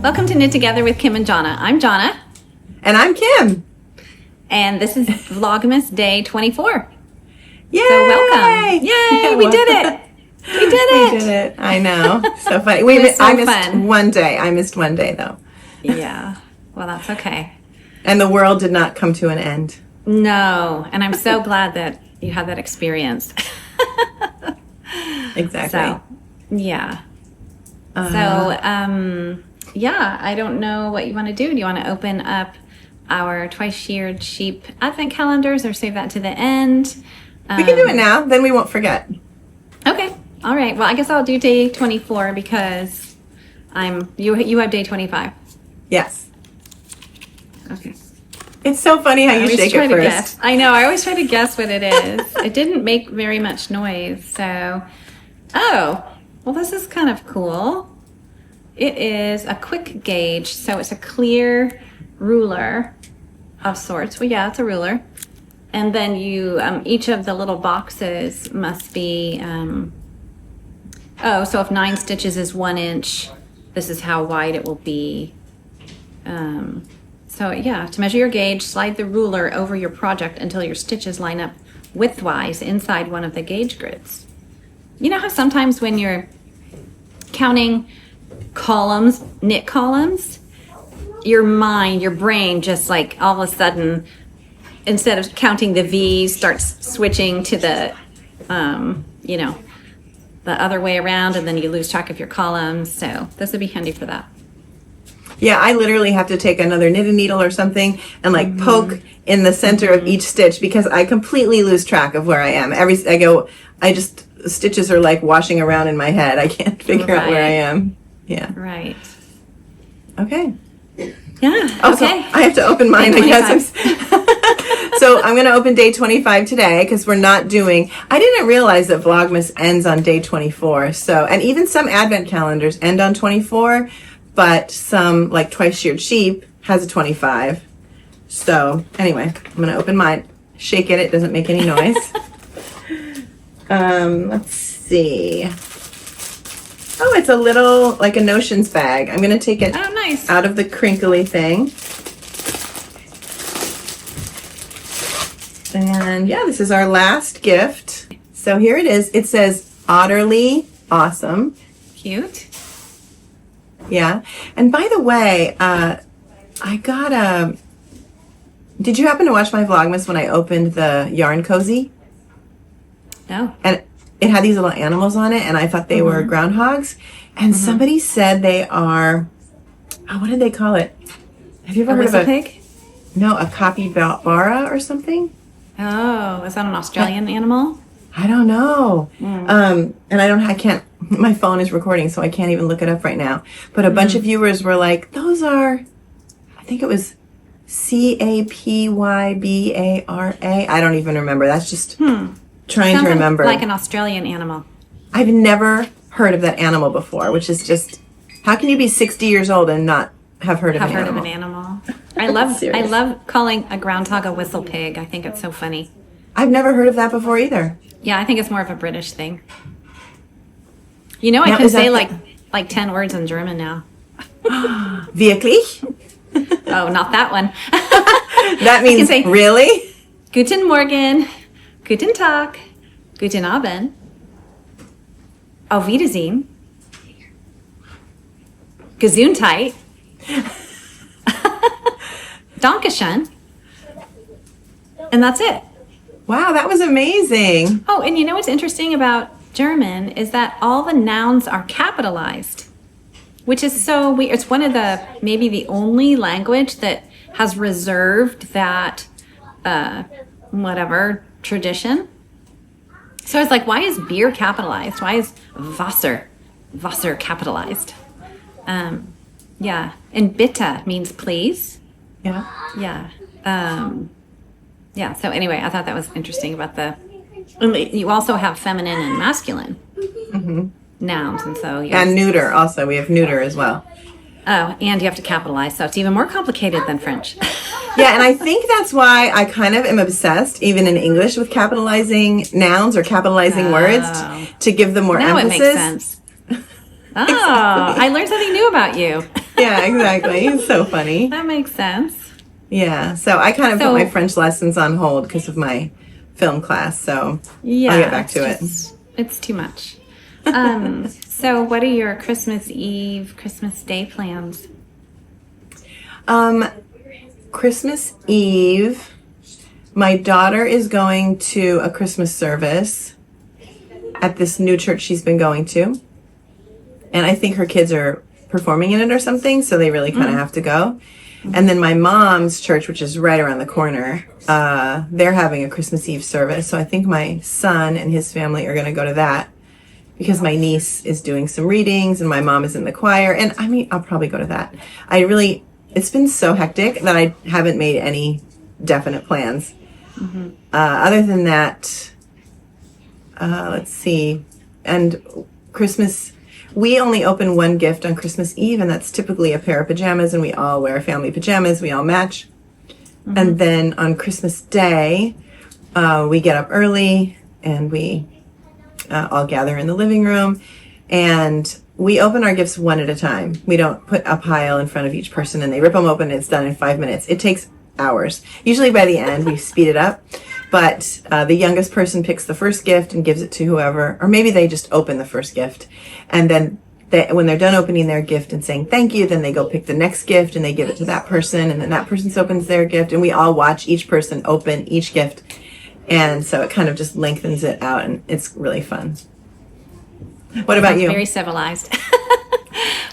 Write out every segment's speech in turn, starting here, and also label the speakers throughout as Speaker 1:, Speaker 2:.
Speaker 1: Welcome to Knit Together with Kim and Jonna. I'm Jonna.
Speaker 2: And I'm Kim.
Speaker 1: And this is Vlogmas Day 24.
Speaker 2: Yay!
Speaker 1: So welcome. Yay! We did it! We did it!
Speaker 2: We did it. I know. So funny. I missed one day. I missed one day, though.
Speaker 1: Yeah. Well, that's okay.
Speaker 2: And the world did not come to an end.
Speaker 1: No. And I'm so glad that you had that experience.
Speaker 2: Exactly.
Speaker 1: So, yeah. Yeah, I don't know what you want to do. Do you want to open up our twice sheared sheep advent calendars or save that to the end?
Speaker 2: We can do it now, then we won't forget.
Speaker 1: Okay. All right. Well, I guess I'll do day 24 because you have day 25.
Speaker 2: Yes.
Speaker 1: Okay.
Speaker 2: It's so funny how you shake it first.
Speaker 1: Guess. I know. I always try to guess what it is. It didn't make very much noise. So, oh, well, this is kind of cool. It is a quick gauge. So it's a clear ruler of sorts. Well, yeah, it's a ruler. And then you, each of the little boxes must be, so if 9 stitches is 1 inch, this is how wide it will be. So yeah, to measure your gauge, slide the ruler over your project until your stitches line up widthwise inside one of the gauge grids. You know how sometimes when you're counting columns, knit columns, your mind, your brain just like all of a sudden, instead of counting the V's, starts switching to the, the other way around, and then you lose track of your columns. So this would be handy for that.
Speaker 2: Yeah, I literally have to take another knitting needle or something and like poke in the center of each stitch because I completely lose track of where I am. Stitches are like washing around in my head. I can't figure out where I am. Yeah.
Speaker 1: Right.
Speaker 2: Okay.
Speaker 1: Yeah.
Speaker 2: Also,
Speaker 1: okay.
Speaker 2: I have to open mine. I guess. So I'm going to open day 25 today because we're not doing. I didn't realize that Vlogmas ends on day 24. So, and even some Advent calendars end on 24, but some like twice sheared sheep has a 25. So anyway, I'm going to open mine. Shake it. It doesn't make any noise. Let's see. Oh, it's a little, like a notions bag. I'm going to take it out of the crinkly thing. And yeah, this is our last gift. So here it is. It says, utterly awesome.
Speaker 1: Cute.
Speaker 2: Yeah. And by the way, I got did you happen to watch my Vlogmas when I opened the yarn cozy?
Speaker 1: No.
Speaker 2: And it had these little animals on it, and I thought they were groundhogs. And somebody said they are, what did they call it? Have you ever heard of a
Speaker 1: pig?
Speaker 2: No, a capybara or something?
Speaker 1: Oh, is that an Australian animal?
Speaker 2: I don't know. And I can't, my phone is recording, so I can't even look it up right now. But a bunch of viewers were like, those are, I think it was Capybara. I don't even remember. That's just trying to remember.
Speaker 1: Like an Australian animal.
Speaker 2: I've never heard of that animal before, which is just, how can you be 60 years old and not have heard of an animal?
Speaker 1: I love calling a groundhog a whistle pig. I think it's so funny.
Speaker 2: I've never heard of that before either.
Speaker 1: Yeah, I think it's more of a British thing. You know, I can say like 10 words in German now.
Speaker 2: Wirklich?
Speaker 1: Oh, not that one.
Speaker 2: That means say, really?
Speaker 1: Guten Morgen, Guten Tag, Guten Abend, Auf Wiedersehen, Gesundheit, Dankeschön, and that's it.
Speaker 2: Wow, that was amazing.
Speaker 1: Oh, and you know what's interesting about German is that all the nouns are capitalized, which is so weird. It's one of maybe the only language that has reserved that, tradition. So it's like, why is beer capitalized? Why is Wasser capitalized? Yeah. And bitte means please.
Speaker 2: Yeah.
Speaker 1: Yeah. Yeah. So anyway, I thought that was interesting about you also have feminine and masculine nouns. And so
Speaker 2: and neuter also. We have neuter as well.
Speaker 1: Oh, and you have to capitalize. So it's even more complicated than French.
Speaker 2: Yeah, and I think that's why I kind of am obsessed, even in English, with capitalizing nouns or capitalizing words to give them more emphasis.
Speaker 1: Now it makes sense. Oh, exactly. I learned something new about you.
Speaker 2: Yeah, exactly. It's so funny.
Speaker 1: That makes sense.
Speaker 2: Yeah, so I kind of put my French lessons on hold because of my film class, so
Speaker 1: yeah,
Speaker 2: I'll get back to it.
Speaker 1: It's too much. So what are your Christmas Eve, Christmas Day plans?
Speaker 2: Christmas Eve, my daughter is going to a Christmas service at this new church she's been going to. And I think her kids are performing in it or something, so they really kind of have to go. And then my mom's church, which is right around the corner, they're having a Christmas Eve service. So I think my son and his family are going to go to that because my niece is doing some readings and my mom is in the choir. And I mean, I'll probably go to that. It's been so hectic that I haven't made any definite plans. Other than that, let's see. And Christmas, we only open one gift on Christmas Eve, and that's typically a pair of pajamas, and we all wear family pajamas. We all match. And then on Christmas Day, we get up early, and we all gather in the living room, and we open our gifts one at a time. We don't put a pile in front of each person, and they rip them open, and it's done in 5 minutes. It takes hours. Usually by the end, we speed it up. But the youngest person picks the first gift and gives it to whoever, or maybe they just open the first gift. And then when they're done opening their gift and saying thank you, then they go pick the next gift and they give it to that person. And then that person opens their gift. And we all watch each person open each gift. And so it kind of just lengthens it out, and it's really fun. What about you?
Speaker 1: Very civilized.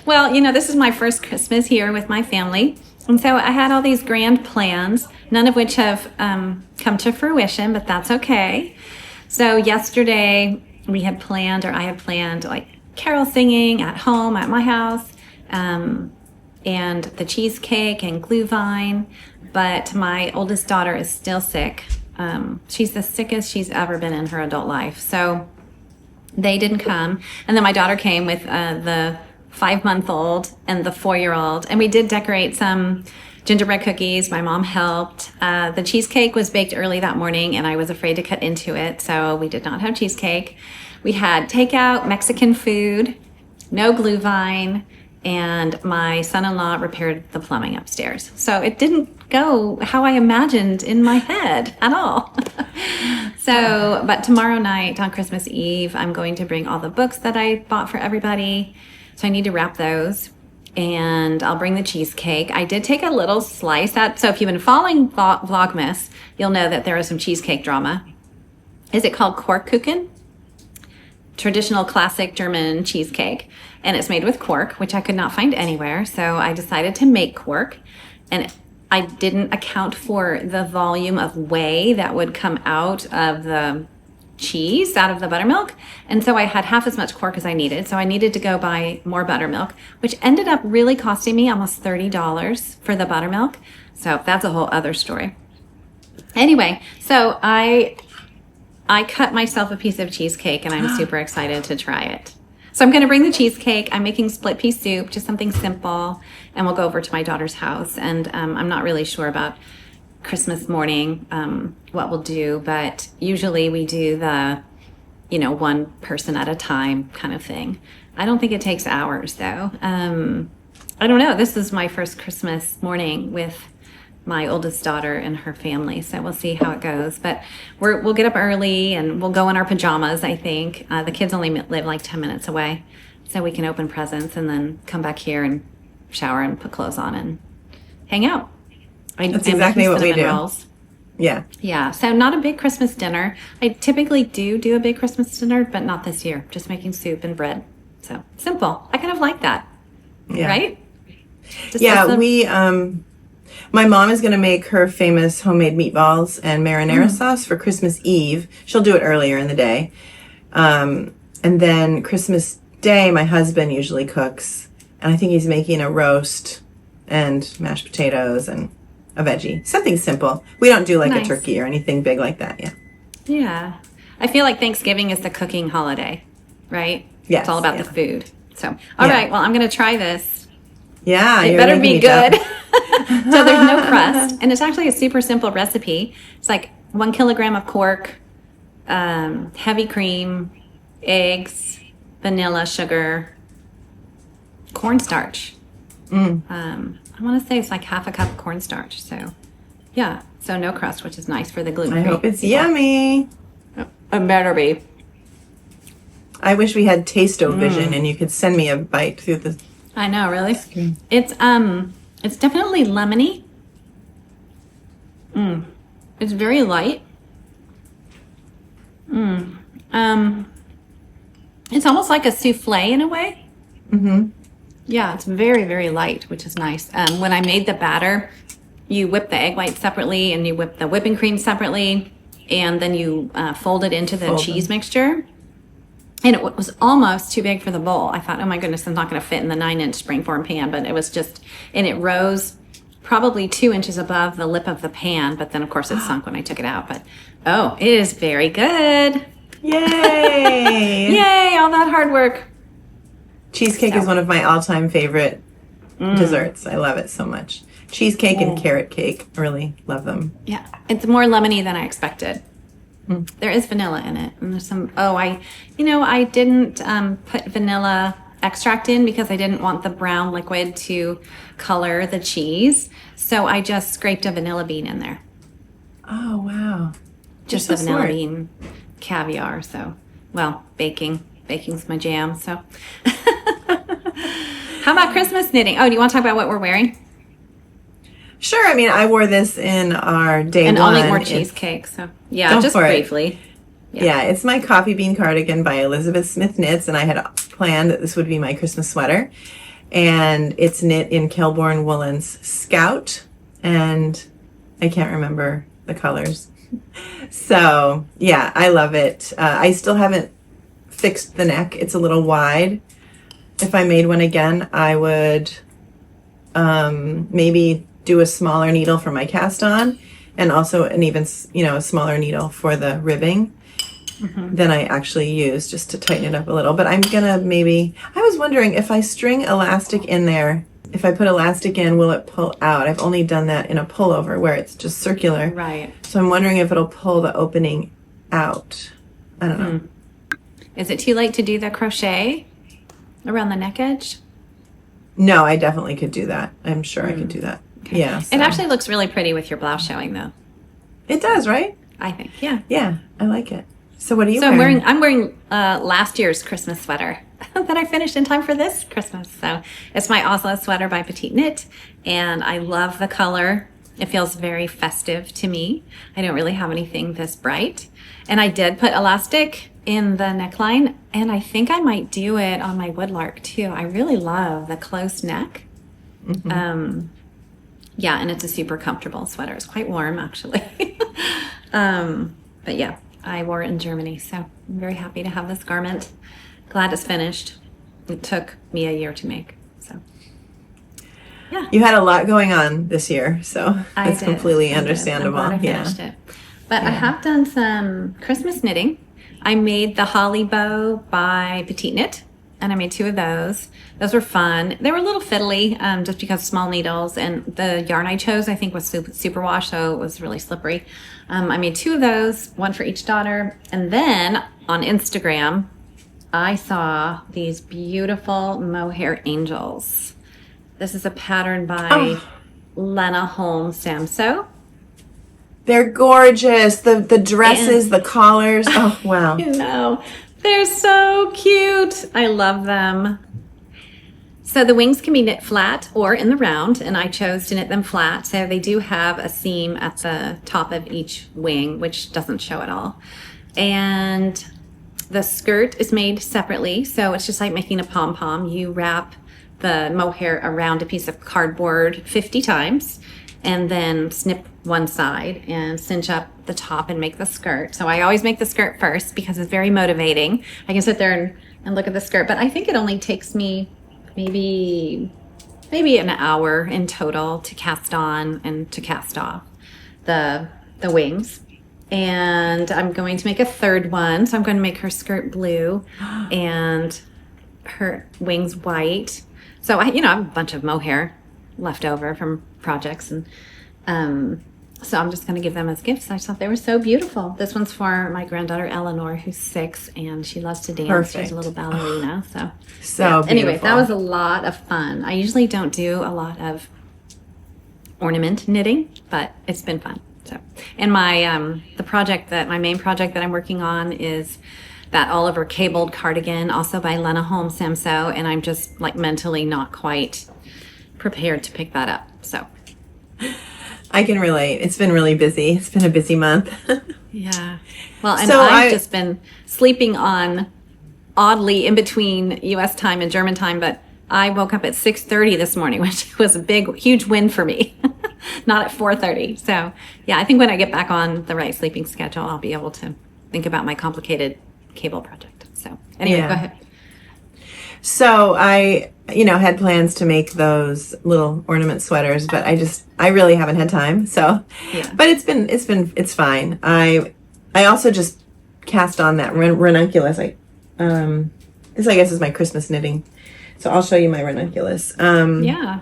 Speaker 1: Well, this is my first Christmas here with my family. And so I had all these grand plans, none of which have come to fruition, but that's okay. So yesterday I had planned like carol singing at home at my house, and the cheesecake and glühwein. But my oldest daughter is still sick. She's the sickest she's ever been in her adult life. So they didn't come. And then my daughter came with the 5-month-old and the 4-year-old, and we did decorate some gingerbread cookies. My mom helped. The cheesecake was baked early that morning, and I was afraid to cut into it, so we did not have cheesecake. We had takeout Mexican food, no glühwein, and my son-in-law repaired the plumbing upstairs. So it didn't go how I imagined in my head at all. But tomorrow night on Christmas Eve, I'm going to bring all the books that I bought for everybody. So I need to wrap those, and I'll bring the cheesecake. I did take a little slice so if you've been following Vlogmas, you'll know that there is some cheesecake drama. Is it called Korkkuchen? Traditional classic German cheesecake. And it's made with quark, which I could not find anywhere. So I decided to make quark, and I didn't account for the volume of whey that would come out of the cheese, out of the buttermilk. And so I had half as much quark as I needed. So I needed to go buy more buttermilk, which ended up really costing me almost $30 for the buttermilk. So that's a whole other story. Anyway, so I cut myself a piece of cheesecake, and I'm super excited to try it. So I'm going to bring the cheesecake. I'm making split pea soup, just something simple, and we'll go over to my daughter's house. And I'm not really sure about Christmas morning what we'll do, but usually we do the one person at a time kind of thing. I don't think it takes hours though. I don't know, this is my first Christmas morning with my oldest daughter and her family, so we'll see how it goes. But we'll get up early and we'll go in our pajamas. I think the kids only live like 10 minutes away, so we can open presents and then come back here and shower and put clothes on and hang out.
Speaker 2: That's exactly what we do.
Speaker 1: Rolls.
Speaker 2: Yeah.
Speaker 1: So not a big Christmas dinner. I typically do a big Christmas dinner, but not this year. Just making soup and bread. So simple. I kind of like that.
Speaker 2: Yeah.
Speaker 1: Right?
Speaker 2: We my mom is going to make her famous homemade meatballs and marinara sauce for Christmas Eve. She'll do it earlier in the day. And then Christmas Day, my husband usually cooks. And I think he's making a roast and mashed potatoes and a veggie. Something simple. We don't do like a turkey or anything big like that.
Speaker 1: Yeah. I feel like Thanksgiving is the cooking holiday, right?
Speaker 2: Yes.
Speaker 1: It's all about the food. So, all right. Well, I'm going to try this.
Speaker 2: Yeah.
Speaker 1: It better be good. So there's no crust. And it's actually a super simple recipe. It's like 1 kilogram of quark, heavy cream, eggs, vanilla, sugar, cornstarch. I want to say it's like half a cup of cornstarch. So, yeah. So no crust, which is nice for the gluten-free.
Speaker 2: I hope it's yummy.
Speaker 1: It better be.
Speaker 2: I wish we had Taste-O-Vision and you could send me a bite through the...
Speaker 1: I know, really. It's definitely lemony. It's very light. It's almost like a souffle in a way. Yeah, it's very, very light, which is nice. When I made the batter, you whip the egg whites separately and you whip the whipping cream separately, and then you fold it into the cheese mixture. And it was almost too big for the bowl. I thought, oh my goodness, I'm not going to fit in the 9-inch springform pan, but it was just, and it rose probably 2 inches above the lip of the pan, but then of course it sunk when I took it out. But oh, it is very good.
Speaker 2: Yay!
Speaker 1: Yay, all that hard work.
Speaker 2: Cheesecake is one of my all-time favorite desserts. I love it so much. Cheesecake and carrot cake. Really love them.
Speaker 1: Yeah, it's more lemony than I expected. There is vanilla in it, and there's some. Oh, I didn't put vanilla extract in because I didn't want the brown liquid to color the cheese. So I just scraped a vanilla bean in there.
Speaker 2: Oh wow!
Speaker 1: Just the vanilla bean caviar. So, well, baking's my jam. So, how about Christmas knitting? Oh, do you want to talk about what we're wearing?
Speaker 2: Sure. I mean, I wore this in our day
Speaker 1: and
Speaker 2: one.
Speaker 1: I'll make more cheesecake. So yeah, just briefly.
Speaker 2: Yeah, it's my coffee bean cardigan by Elizabeth Smith Knits, and I had planned that this would be my Christmas sweater. And it's knit in Kelborn Woolens Scout, and I can't remember the colors. So yeah, I love it. I still haven't fixed the neck. It's a little wide. If I made one again, I would maybe do a smaller needle for my cast on, and also an even, a smaller needle for the ribbing than I actually use, just to tighten it up a little. But I'm gonna I was wondering if I string elastic in there, if I put elastic in, will it pull out? I've only done that in a pullover where it's just circular.
Speaker 1: Right.
Speaker 2: So I'm wondering if it'll pull the opening out. I don't know.
Speaker 1: Is it too late to do the crochet around the neck edge?
Speaker 2: No, I definitely could do that. I'm sure I could do that. Okay. Yeah. So.
Speaker 1: It actually looks really pretty with your blouse showing, though.
Speaker 2: It does, right?
Speaker 1: I think, yeah.
Speaker 2: Yeah, I like it. So what are you wearing?
Speaker 1: I'm wearing last year's Christmas sweater that I finished in time for this Christmas. So it's my Oslo sweater by Petite Knit, and I love the color. It feels very festive to me. I don't really have anything this bright. And I did put elastic in the neckline, and I think I might do it on my woodlark too. I really love the close neck. Yeah, and it's a super comfortable sweater. It's quite warm, actually. But yeah, I wore it in Germany, so I'm very happy to have this garment. Glad it's finished. It took me a year to make, so yeah.
Speaker 2: You had a lot going on this year, so that's completely understandable.
Speaker 1: I'm glad I finished it. But I have done some Christmas knitting. I made the holly bow by Petite Knit, and I made 2 of those. Those were fun. They were a little fiddly, just because small needles, and the yarn I chose, I think, was superwash, so it was really slippery. I made 2 of those, 1 for each daughter. And then on Instagram, I saw these beautiful mohair angels. This is a pattern by Lena Holm Samso.
Speaker 2: They're gorgeous. The dresses, the collars. Oh, wow.
Speaker 1: You know, they're so cute. I love them. So the wings can be knit flat or in the round, and I chose to knit them flat. So they do have a seam at the top of each wing, which doesn't show at all. And the skirt is made separately. So it's just like making a pom-pom. You wrap the mohair around a piece of cardboard 50 times, and then snip one side and cinch up the top and make the skirt. So I always make the skirt first because it's very motivating. I can sit there and look at the skirt, but I think it only takes me maybe an hour in total to cast on and to cast off the wings. And I'm going to make a third one. So I'm going to make her skirt blue and her wings white. So I have a bunch of mohair left over from projects, and So I'm just going to give them as gifts. I just thought they were so beautiful. This one's for my granddaughter Eleanor, who's 6, and she loves to dance.
Speaker 2: Perfect.
Speaker 1: She's a little ballerina. So
Speaker 2: So
Speaker 1: Anyway,
Speaker 2: beautiful.
Speaker 1: that was a lot of fun. I usually don't do a lot of ornament knitting, but it's been fun. So, and my my main project that I'm working on is that Oliver cabled cardigan, also by Lena Holmes Samso, and I'm just like mentally not quite prepared to pick that up. So.
Speaker 2: I can relate. It's been really busy. It's been a busy month.
Speaker 1: Yeah. Well, and
Speaker 2: So
Speaker 1: I've just been sleeping on oddly in between US time and German time, but I woke up at 6:30 this morning, which was a huge win for me. Not at 4:30. So, yeah, I think when I get back on the right sleeping schedule, I'll be able to think about my complicated cable project. So, anyway,
Speaker 2: Yeah.
Speaker 1: go ahead.
Speaker 2: So I, had plans to make those little ornament sweaters, but I really haven't had time. So,
Speaker 1: Yeah.
Speaker 2: but it's fine. I also just cast on that ranunculus. This I guess is my Christmas knitting. So I'll show you my ranunculus.
Speaker 1: Yeah.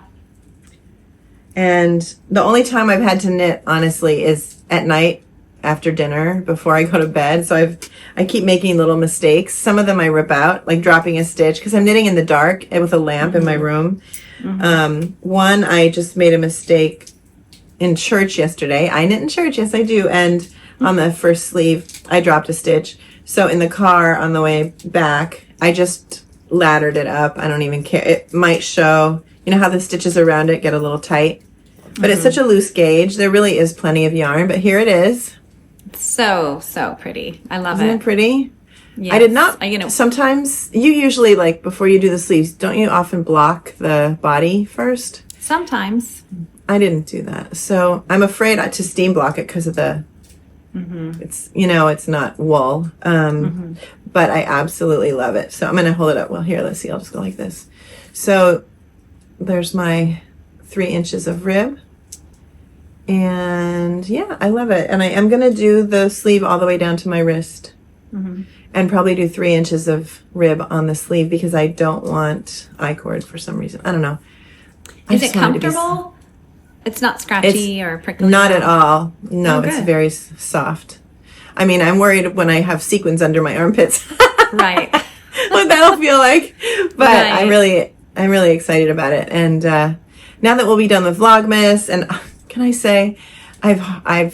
Speaker 2: And the only time I've had to knit, honestly, is at night after dinner before I go to bed. So I keep making little mistakes. Some of them I rip out, like dropping a stitch, because I'm knitting in the dark with a lamp in my room. One, I just made a mistake in church yesterday. I knit in church, yes I do. And on the first sleeve, I dropped a stitch. So in the car on the way back, I just laddered it up. I don't even care. It might show, how the stitches around it get a little tight. But it's such a loose gauge. There really is plenty of yarn, but here it is.
Speaker 1: So pretty. I love
Speaker 2: Isn't
Speaker 1: it.
Speaker 2: it pretty?
Speaker 1: Yes.
Speaker 2: I did not.
Speaker 1: I,
Speaker 2: Sometimes you usually, like, before you do the sleeves, don't you often block the body first?
Speaker 1: sometimes.
Speaker 2: I didn't do that. So I'm afraid to steam block it because of the, it's, it's not wool. But I absolutely love it. So I'm going to hold it up. Well, here, let's see. I'll just go like this. So there's my 3 inches of rib. And yeah, I love it. And I am going to do the sleeve all the way down to my wrist. And probably do 3 inches of rib on the sleeve because I don't want I-cord for some reason. I don't know.
Speaker 1: Is it comfortable? It's not scratchy or prickly?
Speaker 2: Not at all. No,
Speaker 1: Oh,
Speaker 2: it's
Speaker 1: good.
Speaker 2: very soft. I mean, I'm worried when I have sequins under my armpits
Speaker 1: Right.
Speaker 2: what that'll feel like. But
Speaker 1: Right.
Speaker 2: I'm really excited about it. And now that we'll be done with Vlogmas, and can I say, I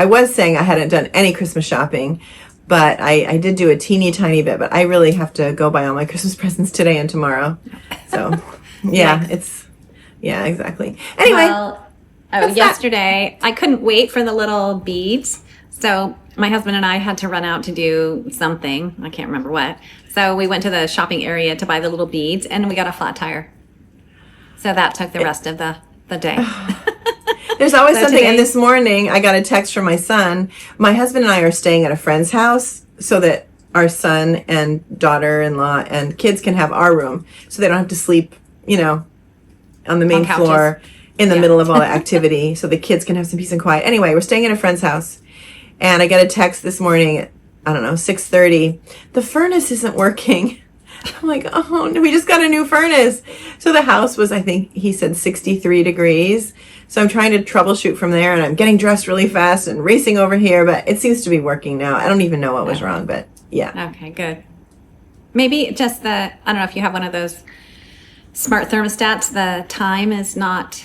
Speaker 2: was saying I hadn't done any Christmas shopping, but I did do a teeny tiny bit. But I really have to go buy all my Christmas presents today and tomorrow. So yeah, yeah, exactly. Anyway.
Speaker 1: Well, yesterday I couldn't wait for the little beads. So my husband and I had to run out to do something. I can't remember what. So we went to the shopping area to buy the little beads, and we got a flat tire. So that took the rest of the day.
Speaker 2: There's always
Speaker 1: So
Speaker 2: something.
Speaker 1: today-
Speaker 2: And this morning, I got a text from my son. My husband and I are staying at a friend's house so that our son and daughter-in-law and kids can have our room, so they don't have to sleep, on the main
Speaker 1: On couches.
Speaker 2: floor in the
Speaker 1: Yeah.
Speaker 2: middle of all the activity, so the kids can have some peace and quiet. Anyway, we're staying at a friend's house, and I got a text this morning at, I don't know, 6:30. The furnace isn't working. I'm like, oh, no, we just got a new furnace. So the house was, I think he said 63 degrees. So I'm trying to troubleshoot from there, and I'm getting dressed really fast and racing over here, but it seems to be working now. I don't even know what was wrong, but yeah.
Speaker 1: Okay, good. Maybe just I don't know if you have one of those smart thermostats, the time is not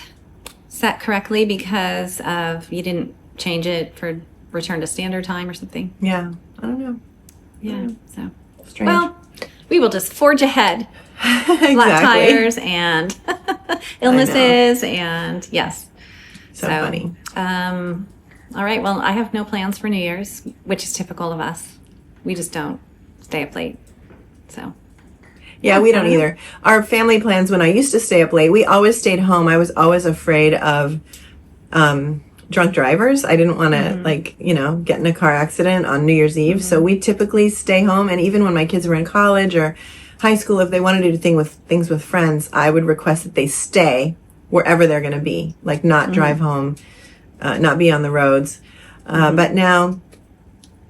Speaker 1: set correctly because of you didn't change it for return to standard time or something.
Speaker 2: Yeah. I don't know.
Speaker 1: Yeah. So,
Speaker 2: Strange.
Speaker 1: well, we will just forge ahead.
Speaker 2: exactly.
Speaker 1: Flat tires and illnesses and yes.
Speaker 2: So funny.
Speaker 1: All right. Well, I have no plans for New Year's, which is typical of us. We just don't stay up late. So.
Speaker 2: Yeah, we don't either. Our family plans, when I used to stay up late, we always stayed home. I was always afraid of drunk drivers. I didn't want to, get in a car accident on New Year's Eve. So we typically stay home. And even when my kids were in college or high school, if they wanted to do things with friends, I would request that they stay wherever they're going to be, like not drive home, not be on the roads. But now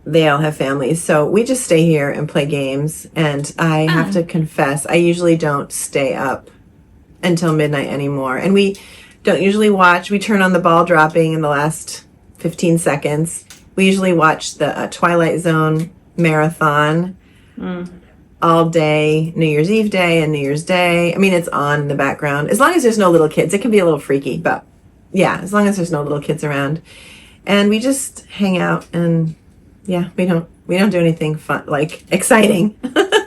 Speaker 2: they all have families. So we just stay here and play games. And I have to confess, I usually don't stay up until midnight anymore. And we don't usually watch. We turn on the ball dropping in the last 15 seconds. We usually watch the Twilight Zone marathon all day, New Year's Eve day and New Year's Day. I mean, it's on in the background. As long as there's no little kids. It can be a little freaky, but yeah, as long as there's no little kids around. And we just hang out and yeah, we don't do anything fun, like exciting.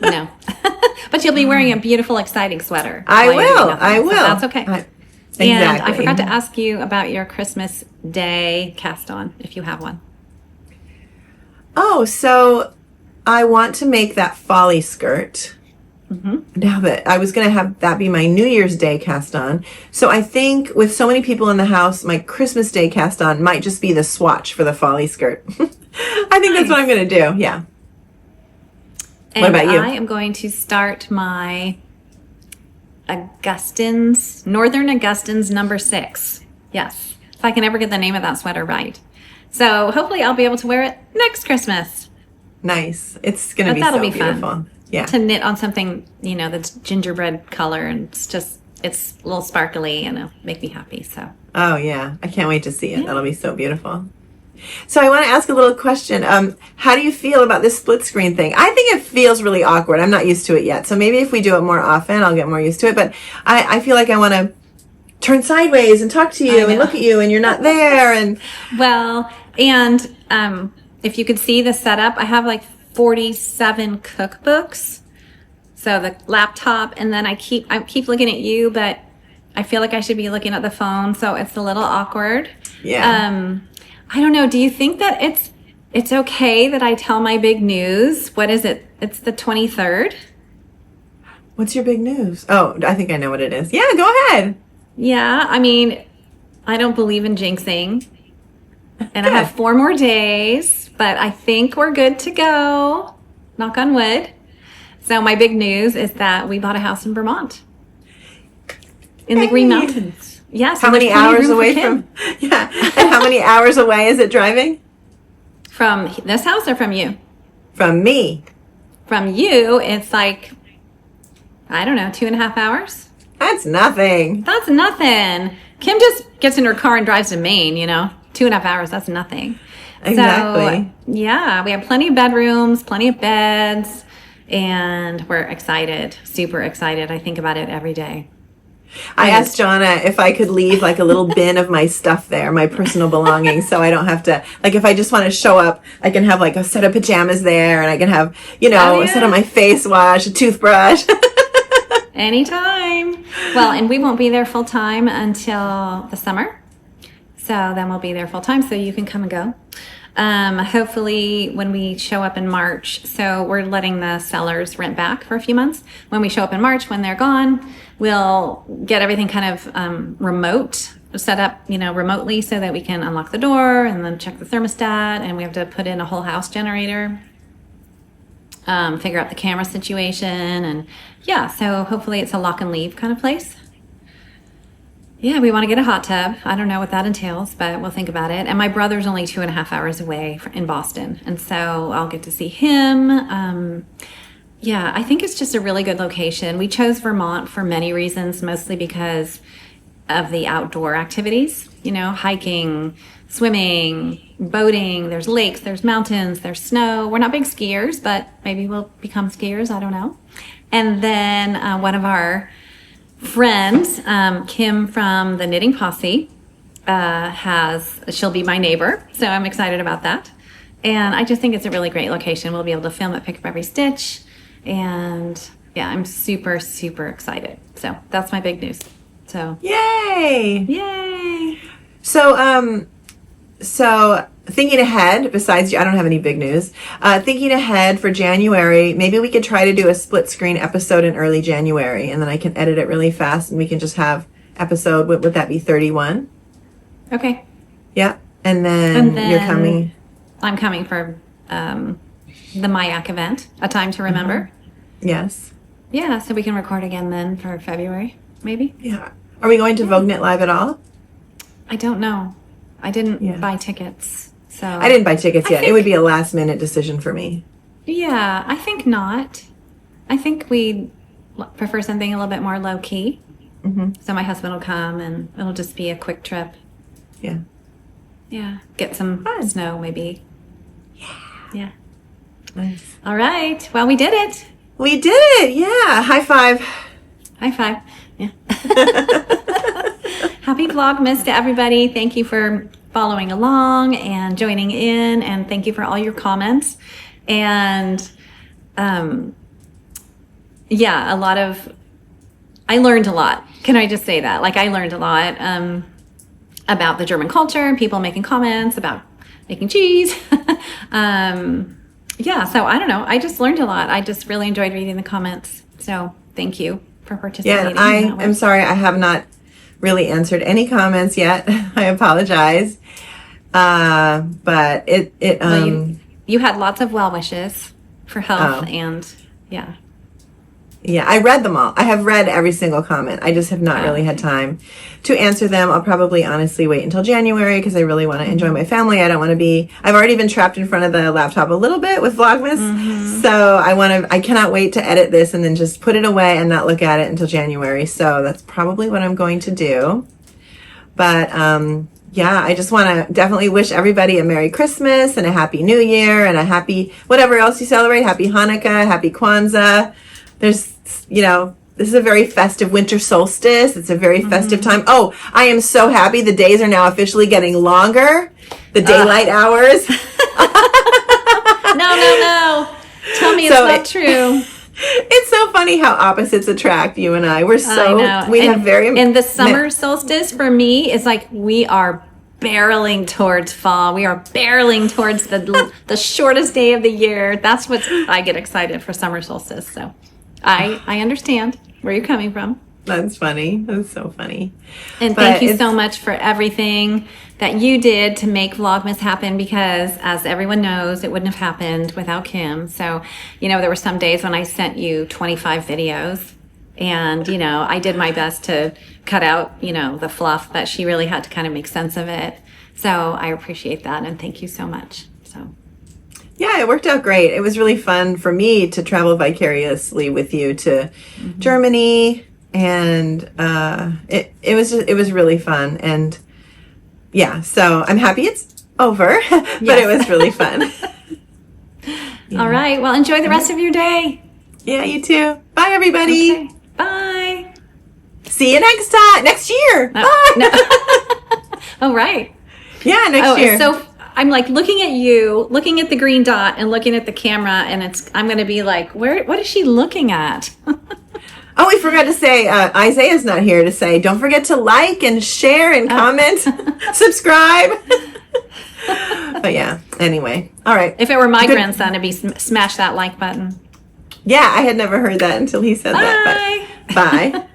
Speaker 1: No. But you'll be wearing a beautiful, exciting sweater.
Speaker 2: I will.
Speaker 1: So that's okay.
Speaker 2: Exactly.
Speaker 1: And I forgot to ask you about your Christmas Day cast on, if you have one.
Speaker 2: Oh, so I want to make that folly skirt. Now that I was going to have that be my New Year's Day cast on. So I think with so many people in the house, my Christmas Day cast on might just be the swatch for the folly skirt. I think that's what I'm going to do. Yeah.
Speaker 1: And
Speaker 2: what about you?
Speaker 1: I am going to start my Northern Augustins number 6. Yes. If I can ever get the name of that sweater right. So hopefully I'll be able to wear it next Christmas.
Speaker 2: Nice. It's going to be so beautiful.
Speaker 1: Fun.
Speaker 2: Yeah.
Speaker 1: To knit on something, that's gingerbread color and it's a little sparkly and it'll make me happy. So.
Speaker 2: Oh yeah. I can't wait to see it. Yeah. That'll be so beautiful. So I want to ask a little question. How do you feel about this split screen thing? I think it feels really awkward. I'm not used to it yet. So maybe if we do it more often, I'll get more used to it. But I feel like I want to turn sideways and talk to you and look at you and you're not there. And
Speaker 1: well, and if you could see the setup, I have like 47 cookbooks. So the laptop, and then I keep looking at you, but I feel like I should be looking at the phone. So it's a little awkward.
Speaker 2: Yeah.
Speaker 1: I don't know. Do you think that it's okay that I tell my big news? What is it? It's the 23rd.
Speaker 2: What's your big news? Oh, I think I know what it is. Yeah, go ahead.
Speaker 1: Yeah, I mean, I don't believe in jinxing. And I have 4 more days, but I think we're good to go. Knock on wood. So my big news is that we bought a house in Vermont. In the Green Mountains. Yes.
Speaker 2: How many hours away from? Yeah. And how many hours away is it driving?
Speaker 1: From this house or from you?
Speaker 2: From me.
Speaker 1: From you, it's like, I don't know, 2.5 hours.
Speaker 2: That's nothing.
Speaker 1: That's nothing. Kim just gets in her car and drives to Maine, 2.5 hours, that's nothing.
Speaker 2: Exactly.
Speaker 1: So, yeah, we have plenty of bedrooms, plenty of beds, and we're excited, super excited. I think about it every day.
Speaker 2: I asked Jonna if I could leave like a little bin of my stuff there, my personal belongings, so I don't have to, like if I just want to show up, I can have like a set of pajamas there and I can have, a set of my face wash, a toothbrush.
Speaker 1: Anytime. Well, and we won't be there full time until the summer. So then we'll be there full time so you can come and go. Hopefully when we show up in March, so we're letting the sellers rent back for a few months. When we show up in March, when they're gone, we'll get everything kind of remote, set up, remotely so that we can unlock the door and then check the thermostat, and we have to put in a whole house generator, figure out the camera situation, and yeah, so hopefully it's a lock and leave kind of place. Yeah, we want to get a hot tub. I don't know what that entails, but we'll think about it. And my brother's only 2.5 hours away in Boston, and so I'll get to see him. Yeah, I think it's just a really good location. We chose Vermont for many reasons, mostly because of the outdoor activities, hiking, swimming, boating. There's lakes, there's mountains, there's snow. We're not big skiers, but maybe we'll become skiers. I don't know. And then one of our friends, Kim from the Knitting Posse, she'll be my neighbor. So I'm excited about that. And I just think it's a really great location. We'll be able to film it, pick up every stitch. And yeah, I'm super, super excited. So that's my big news. So yay.
Speaker 2: So thinking ahead, besides, I don't have any big news. Thinking ahead for January, maybe we could try to do a split screen episode in early January, and then I can edit it really fast, and we can just have episode. Would that be 31?
Speaker 1: Okay.
Speaker 2: Yeah, and then you're coming.
Speaker 1: I'm coming for the MIAC event, A Time to Remember.
Speaker 2: Yes.
Speaker 1: Yeah, so we can record again then for February, maybe.
Speaker 2: Yeah. Are we going to Vogue Knit Live at all?
Speaker 1: I don't know. I didn't buy tickets, so
Speaker 2: I didn't buy tickets yet. It would be a last minute decision for me.
Speaker 1: Yeah, I think not. I think we prefer something a little bit more low key. So my husband will come, and it'll just be a quick trip.
Speaker 2: Yeah.
Speaker 1: Yeah. Get some snow, maybe. Yeah.
Speaker 2: Nice.
Speaker 1: All right. Well, we did it.
Speaker 2: We did it. Yeah. High five.
Speaker 1: High five. Yeah. Happy Vlogmas to everybody. Thank you for following along and joining in, and thank you for all your comments. And yeah, I learned a lot. Can I just say that? Like, I learned a lot about the German culture and people making comments about making cheese. Yeah, so I don't know. I just learned a lot. I just really enjoyed reading the comments. So thank you for participating.
Speaker 2: Yeah, I am sorry I have not really answered any comments yet. I apologize. But
Speaker 1: well, you had lots of well wishes for health and yeah.
Speaker 2: Yeah, I read them all. I have read every single comment. I just have not really had time to answer them. I'll probably honestly wait until January because I really want to enjoy my family. I don't want to be, I've already been trapped in front of the laptop a little bit with Vlogmas. So I cannot wait to edit this and then just put it away and not look at it until January. So that's probably what I'm going to do. But, yeah, I just want to definitely wish everybody a Merry Christmas and a Happy New Year and a happy, whatever else you celebrate. Happy Hanukkah, Happy Kwanzaa. There's, this is a very festive winter solstice. It's a very festive time. Oh, I am so happy. The days are now officially getting longer. The daylight hours.
Speaker 1: No. Tell me it's not true.
Speaker 2: It's so funny how opposites attract, you and I.
Speaker 1: And the summer solstice for me is like we are barreling towards fall. We are barreling towards the shortest day of the year. That's what I get excited for summer solstice. So I understand where you're coming from.
Speaker 2: That's funny. That's so funny.
Speaker 1: And thank you so much for everything that you did to make Vlogmas happen, because as everyone knows, it wouldn't have happened without Kim. So, there were some days when I sent you 25 videos and, I did my best to cut out, the fluff, but she really had to kind of make sense of it. So I appreciate that. And thank you so much. So.
Speaker 2: Yeah, it worked out great. It was really fun for me to travel vicariously with you to Germany, and it was really fun. And yeah, so I'm happy it's over, but it was really fun.
Speaker 1: Yeah. All right. Well, enjoy the rest of your day.
Speaker 2: Yeah, you too. Bye, everybody.
Speaker 1: Okay. Bye.
Speaker 2: See you next year. Bye.
Speaker 1: No. Oh, right.
Speaker 2: Yeah, next year.
Speaker 1: So I'm like looking at you, looking at the green dot and looking at the camera, and I'm going to be like, what is she looking at?
Speaker 2: Oh, we forgot to say, Isaiah's not here to say, don't forget to like and share and comment, subscribe. But yeah, anyway. All right.
Speaker 1: If it were my grandson, it'd be smash that like button.
Speaker 2: Yeah, I had never heard that until he said that. But bye.